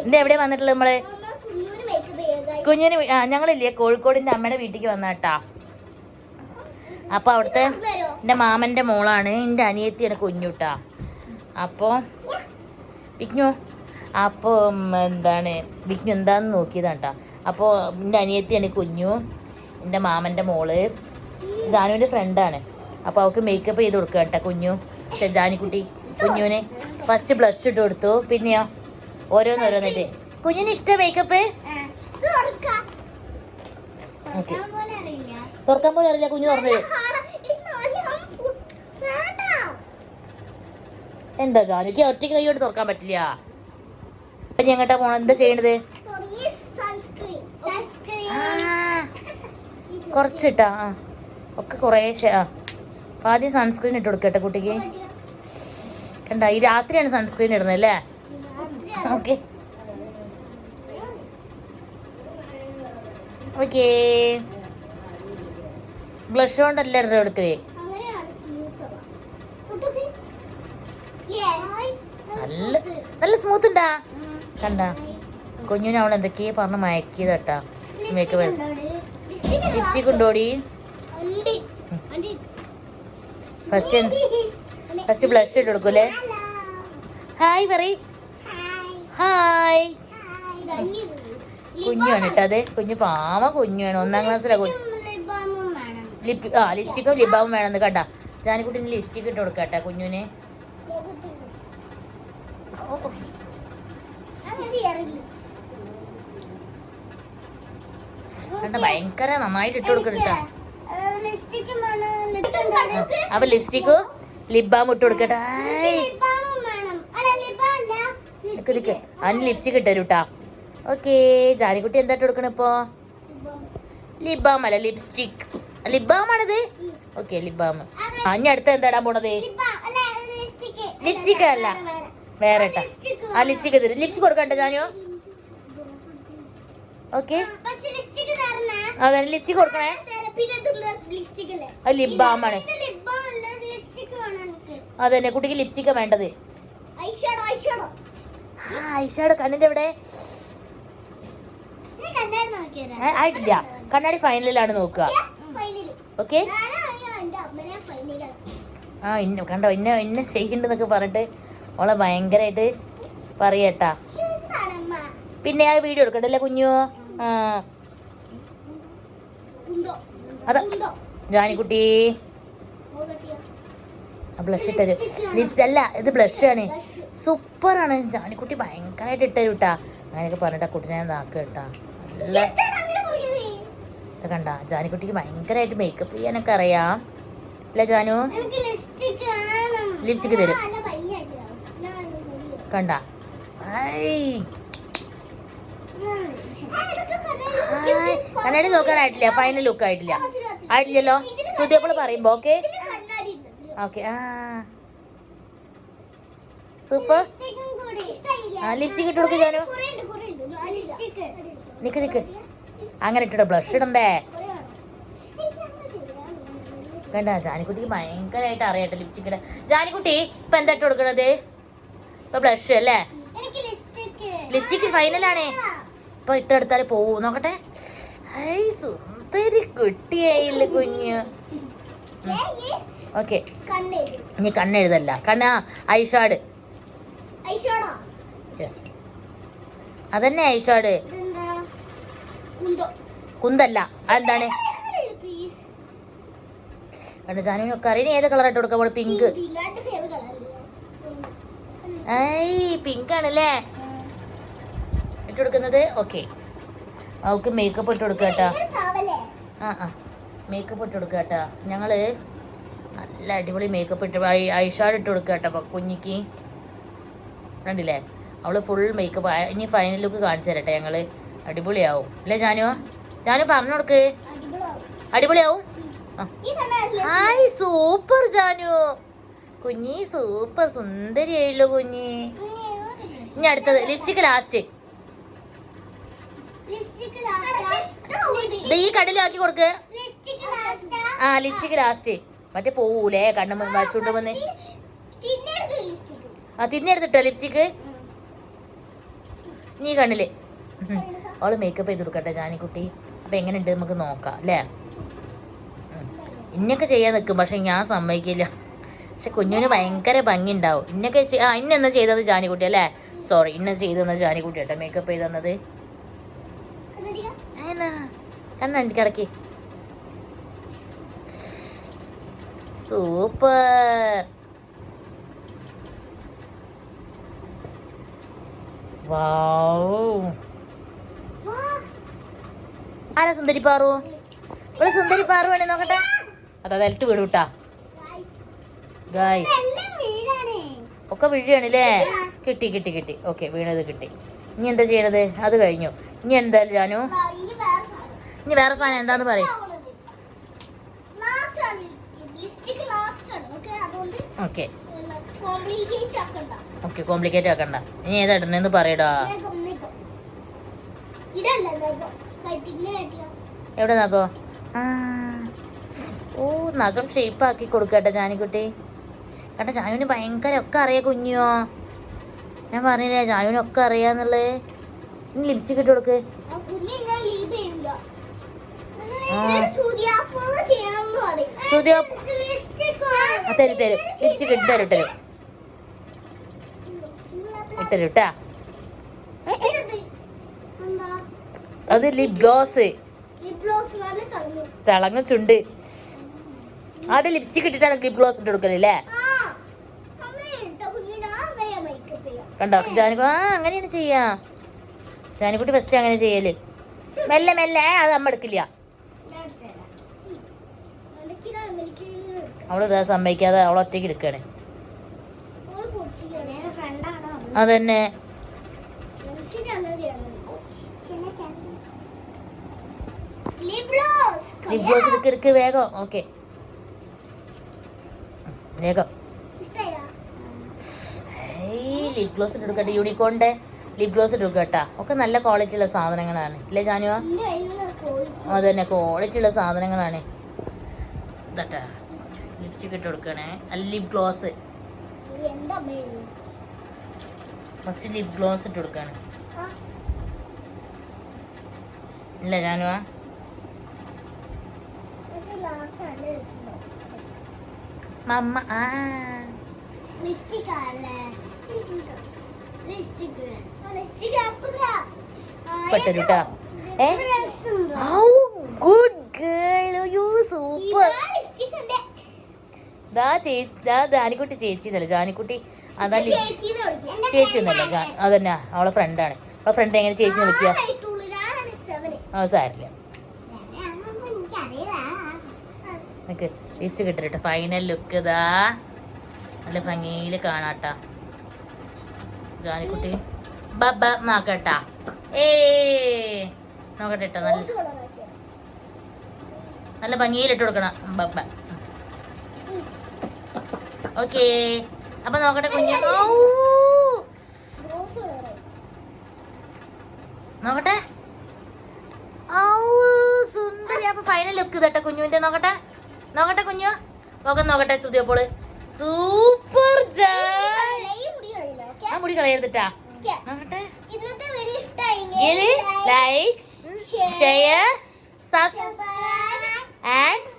ഇത് എവിടെ വന്നിട്ടുള്ളത് നമ്മള് കുഞ്ഞിന് ഞങ്ങളില്ലേ കോഴിക്കോടിന്റെ അമ്മയുടെ വീട്ടിലേക്ക് വന്നാട്ടാ. അപ്പൊ അവിടുത്തെ എൻ്റെ മാമന്റെ മോളാണ്, എൻ്റെ അനിയത്തിയാണ് കുഞ്ഞുട്ടാ. അപ്പോൾ വിജ്ഞു അപ്പോൾ എന്താണ് വിജ്ഞു എന്താന്ന് നോക്കിയതാട്ടാ. അപ്പോൾ എൻ്റെ അനിയത്തിയാണ് കുഞ്ഞു, എൻ്റെ മാമൻ്റെ മോള് ജാനുവിൻ്റെ ഫ്രണ്ടാണ്. അപ്പോൾ അവൾക്ക് മേക്കപ്പ് ചെയ്ത് കൊടുക്കുക കേട്ടോ കുഞ്ഞു. പക്ഷെ ജാനിക്കുട്ടി കുഞ്ഞുവിന് ഫസ്റ്റ് ബ്ലഷ് ഇട്ട് കൊടുത്തു. പിന്നെയോ ഓരോന്നോരോന്നിട്ട്. കുഞ്ഞിന് ഇഷ്ടം മേക്കപ്പ്? ഓക്കെ, തുറക്കാൻ പോലും അറിയില്ല കുഞ്ഞു തുറന്നത്. എന്താ ജാനുക്ക് ഒറ്റയ്ക്ക് കൈയോട്ട് തുറക്കാൻ പറ്റില്ല. അപ്പൊ ഞങ്ങട്ടാ പോണ എന്താ ചെയ്യണത്? കുറച്ചിട്ടാ ഒക്കെ കുറേശ്ശെ. ആദ്യം സൺസ്ക്രീൻ ഇട്ട് കൊടുക്കട്ടെ കുട്ടിക്ക്. കണ്ട ഈ രാത്രിയാണ് സൺസ്ക്രീൻ ഇടുന്നത് അല്ലേ? Okay okay. ബ്ലഷ് കൊണ്ടല്ല എടുക്കേ. നല്ല നല്ല സ്മൂത്ത് ഉണ്ടാ. കണ്ട കുഞ്ഞിനെ അവൾ എന്തൊക്കെയാ പറഞ്ഞ് മയക്കിയത് കേട്ടാ. മേക്കപ്പ് ലിപ്സ്റ്റിക് ഉണ്ടോടി? ഫസ്റ്റ് ബ്ലഷ് ഇട്ട് കൊടുക്കൂലേ? ഹായ് പറയ്. ഹായ്. കുഞ്ഞാണ് കേട്ടോ അത്. കുഞ്ഞു പാവ കുഞ്ഞാണ്, 1ാം ക്ലാസ്സിലാ കുഞ്ഞു. ലിപ്സ്റ്റിക്കും ലിബാമും വേണമെന്ന് കണ്ട. ജാനിക്കുട്ടിന് ലിപ്സ്റ്റിക് ഇട്ട് കൊടുക്കട്ടെ കുഞ്ഞുന്. കണ്ട ഭയങ്കര നന്നായിട്ട് ഇട്ട് കൊടുക്കട്ടാ. അപ്പൊ ലിപ്സ്റ്റിക്കും ലിബാം ഇട്ട് കൊടുക്കട്ടെ. അതിന് ലിപ്സ്റ്റിക് ഇട്ടരുട്ടാ. ഓക്കെ. ജാനിക്കുട്ടി എന്താ ഇട്ട് കൊടുക്കണ ഇപ്പൊ? ലിബാം അല്ല ലിപ്സ്റ്റിക്. ലിബാമാണിത്. Okay lip balm. ഇനി അടുത്ത എന്താ ഇടാൻ പോണത്? ലിപ്സ്റ്റിക് അല്ല വേറെ ഇട്ടാ. ആ ലിപ്സ്റ്റിക് തരും. ലിപ്സ്റ്റിക് കൊടുക്കട്ടെ ജാനു. ഓക്കെ അതെ ലിപ്സ്റ്റിക് കൊടുക്കണേ. അത് ലിബാമാണ്. അതന്നെ കുട്ടിക്ക് ലിപ്സ്റ്റിക്കാ വേണ്ടത്. ഐഷാഡോ കണ്ണിന്റെ എവിടെ? ആയിട്ടില്ല. കണ്ണാടി ഫൈനലിലാണ് നോക്കുക. ഓക്കെ. ആ ഇന്ന കണ്ടോ ഇന്ന ചെയ്യണ്ടെന്നൊക്കെ പറഞ്ഞിട്ട് ഓളെ ഭയങ്കരമായിട്ട് പറയട്ടാ. പിന്നെ ആ വീഡിയോ എടുക്കണ്ടല്ലേ കുഞ്ഞു? അതാ ജാനിക്കുട്ടി ബ്ലഷ് ഇട്ടരു. ലിപ്സ് അല്ല ഇത് ബ്ലഷാണ്. സൂപ്പറാണ്. ജാനിക്കുട്ടി ഭയങ്കരമായിട്ട് ഇട്ടരു കേട്ടാ. അങ്ങനെയൊക്കെ പറഞ്ഞിട്ടാ കുട്ടീനെ നാക്ക് കേട്ടാ. നല്ല കണ്ട ജാനിക്കുട്ടിക്ക് ഭയങ്കരമായിട്ട് മേക്കപ്പ് ചെയ്യാനൊക്കെ അറിയാം അല്ലേ ജാനു? ലിപ്സ്റ്റിക് തരും. കണ്ട കണ്ണാടി നോക്കാനായിട്ടില്ല. ഫൈനൽ ലുക്ക് ആയിട്ടില്ലല്ലോ. ശ്രുതിയപ്പോൾ പറയുമ്പോ ഓക്കെ ഓക്കെ. സൂപ്പർ. ലിപ്സ്റ്റിക് ഇട്ട് കൊടുക്ക് ജാനു. നിക്ക് അങ്ങനെ ഇട്ടിട്ട് ബ്ലഷ് ഇടണ്ടേ. കണ്ട ജാനിക്കുട്ടിക്ക് ഭയങ്കരമായിട്ട് അറിയട്ടെ ലിപ്സ്റ്റിക് ഇട. ജാനിക്കുട്ടി ഇപ്പൊ എന്താ ഇട്ട് കൊടുക്കണത്? ഇപ്പൊ ബ്ലഷ് അല്ലേ? ലിപ്സ്റ്റിക് ഫൈനലാണേ. ഇപ്പൊ ഇട്ടെടുത്താല് പോവൂ. നോക്കട്ടെ. സുന്ദരി കുട്ടിയായില്ല കുഞ്ഞ്. ഓക്കെ ഇനി കണ്ണെഴുതല്ല. ഐഷാഡ്. യെസ് അതന്നെ ഐഷാഡ്. കുന്തല്ല. അതെന്താണ്? കണ്ട ജാനുവിനൊക്കെ അറിയാം ഏത് കളറായിട്ട് കൊടുക്കാൻ. പിങ്ക്. പിങ്ക് ആണല്ലേ ഇട്ട് കൊടുക്കുന്നത്. ഓക്കെ അവൾക്ക് മേക്കപ്പ് ഇട്ട് കൊടുക്കുക കേട്ടാ. മേക്കപ്പ് ഇട്ട് കൊടുക്കുക കേട്ടാ. ഞങ്ങള് നല്ല അടിപൊളി മേക്കപ്പ് ഇട്ട് ഐഷാഡ് ഇട്ട് കൊടുക്കുക കേട്ടോ. അപ്പൊ കുഞ്ഞിക്ക് കണ്ടില്ലേ അവള് ഫുൾ മേക്കപ്പ്. ഇനി ഫൈനൽ ലുക്ക് കാണിച്ചു തരട്ടെ ഞങ്ങള്. അടിപൊളിയാവും അല്ലേ ജാനു? ജാനു പറഞ്ഞു കൊടുക്ക്. അടിപൊളിയാവും. ഹായ് സൂപ്പർ ജാനു കുഞ്ഞി. സൂപ്പർ സുന്ദരിയായില്ലോ കുഞ്ഞി. ഇനി അടുത്തത് ലിപ്സ്റ്റിക് ലാസ്റ്റ്. ഈ കണ്ണിലാക്കി കൊടുക്ക്. Lipstick last. മറ്റേ പോവൂലേ കണ്ണ് വച്ചുകൊണ്ട് വന്ന്. തിന്നെടുത്തിട്ടോ ലിപ്സ്റ്റിക്. നീ കണ്ണില് അവള് മേക്കപ്പ് ചെയ്ത് കൊടുക്കട്ടെ ജാനിക്കുട്ടി. അപ്പം എങ്ങനെയുണ്ട് നമുക്ക് നോക്കാം അല്ലേ. ഇന്നൊക്കെ ചെയ്യാൻ നിൽക്കും, പക്ഷെ ഞാൻ സമ്മതിക്കില്ല. പക്ഷെ കുഞ്ഞിന് ഭയങ്കര ഭംഗി ഉണ്ടാവും. ഇന്നൊക്കെ ഇന്നെന്നാ ചെയ്തത് ജാനിക്കുട്ടി അല്ലേ? സോറി, ഇന്ന ചെയ്തത് ജാനിക്കുട്ടി കേട്ടോ മേക്കപ്പ് ചെയ്ത് തന്നത്. കണ്ണണ്ടി കിടക്കി. സൂപ്പർ. ആരാ സുന്ദരി പാറു? ഇവിടെ സുന്ദരി പാറു വേണേ നോക്കട്ടെ. അതാ നിലത്ത് വീട് വിട്ടാ ഗായ്സ്. ഒക്കെ വീഴാണല്ലേ. കിട്ടി കിട്ടി കിട്ടി. ഓക്കെ, വീണത് കിട്ടി. ഇനി എന്താ ചെയ്യണത്? അത് കഴിഞ്ഞു. ഇനി എന്തായാലും ജാനു ഇനി വേറെ സാധനം എന്താന്ന് പറയും. ഓക്കെ ഓക്കെ, കോംപ്ലിക്കേറ്റ് ആക്കണ്ട. ഇനി ഏതാ ഇടണെന്ന് പറയടാ. എവിടെ നഖോ? ഓ, നഖം ഷേപ്പ് ആക്കി കൊടുക്കട്ടെ ജാനിക്കുട്ടി. കേട്ടോ, ജാനുവിന് ഭയങ്കര ഒക്കെ അറിയാം കുഞ്ഞോ. ഞാൻ പറഞ്ഞില്ലേ ജാനുവിനൊക്കെ അറിയാന്നുള്ളത്. ഇനി ലിപ്സ്റ്റിക് ഇട്ട് കൊടുക്ക്. തരും തരും. ലിപ്സ്റ്റിക് ഇട്ട് തരും ഇട്ടരും ഇട്ടരും ഇട്ടാ. അത് ലിപ് ഗ്ലോസ്. തിളങ്ങ ചുണ്ട്. അത് ലിപ്സ്റ്റിക് ഇട്ടിട്ടാണ് ലിപ് ഗ്ലോസ് ഇട്ട് കൊടുക്കലല്ലേ? കണ്ടോ ജാനിക്കു? അങ്ങനെയാണ് ചെയ്യാ. ജാനിക്കുട്ടി ഫസ്റ്റ് അങ്ങനെ ചെയ്യല്. മെല്ലെ മെല്ലെ, അത് അമ്മ എടുക്കില്ല. അവളിതാ സമ്മതിക്കാതെ അവൾ ഒറ്റയ്ക്ക് എടുക്കാണ്. അതന്നെ. ലിപ് ഗ്ലോസ് എടുക്ക് വേഗം. ഓക്കെ, വേഗം. ലിപ് ഗ്ലോസ് ഇട്ട് കൊടുക്കട്ടെ. യൂണിക്കോണിന്റെ ലിപ് ഗ്ലോസ് ഇട്ട് കൊടുക്കട്ടാ. ഒക്കെ നല്ല ക്വാളിറ്റി ഉള്ള സാധനങ്ങളാണ് അല്ലേ ജാനുവ? അതന്നെ, ക്വാളിറ്റി ഉള്ള സാധനങ്ങളാണ്. ഇതട്ടാ ലിപ്സ്റ്റിക് ഇട്ട് കൊടുക്കണേ. Lip gloss first. Lip gloss ഇട്ട് കൊടുക്കാണ് ഇല്ല ജാനുവ? മമ്മ പെട്ടരുട്ടാ. Good girl, you super. ജാനിക്കുട്ടി ചേച്ചി എന്നല്ല, ജാനിക്കുട്ടി അതാ ചേച്ചി എന്നല്ല, അതന്നെ അവളെ ഫ്രണ്ടാണ്. അവളെ ഫ്രണ്ട് എങ്ങനെ ചേച്ചി വിളിക്കുക? സാരില്ല. നിനക്ക് ലിപ്സ്റ്റിക് ഇട്ടിട്ട് ഫൈനൽ ലുക്ക് ഇതാ നല്ല ഭംഗിയിൽ കാണാട്ടാ ജാനിക്കുട്ടി. ബബ നോക്കട്ടാ. നോക്കട്ടെ കേട്ടോ. നല്ല ഭംഗിയിലിട്ട് കൊടുക്കണം ബബ. ഓക്കേ, അപ്പൊ നോക്കട്ടെ കുഞ്ഞു. നോക്കട്ടെ. സുന്ദരി. അപ്പൊ ഫൈനൽ ലുക്ക് ഇതട്ടെ കുഞ്ഞുവിന്റെ. നോക്കട്ടെ നോക്കട്ടെ കുഞ്ഞു. നോക്കട്ടെ ശ്രുതിയപ്പോള്. സൂപ്പർ. ആ മുടി കളയരുതിട്ടാ. നോക്കട്ടെ. Like, share, subscribe and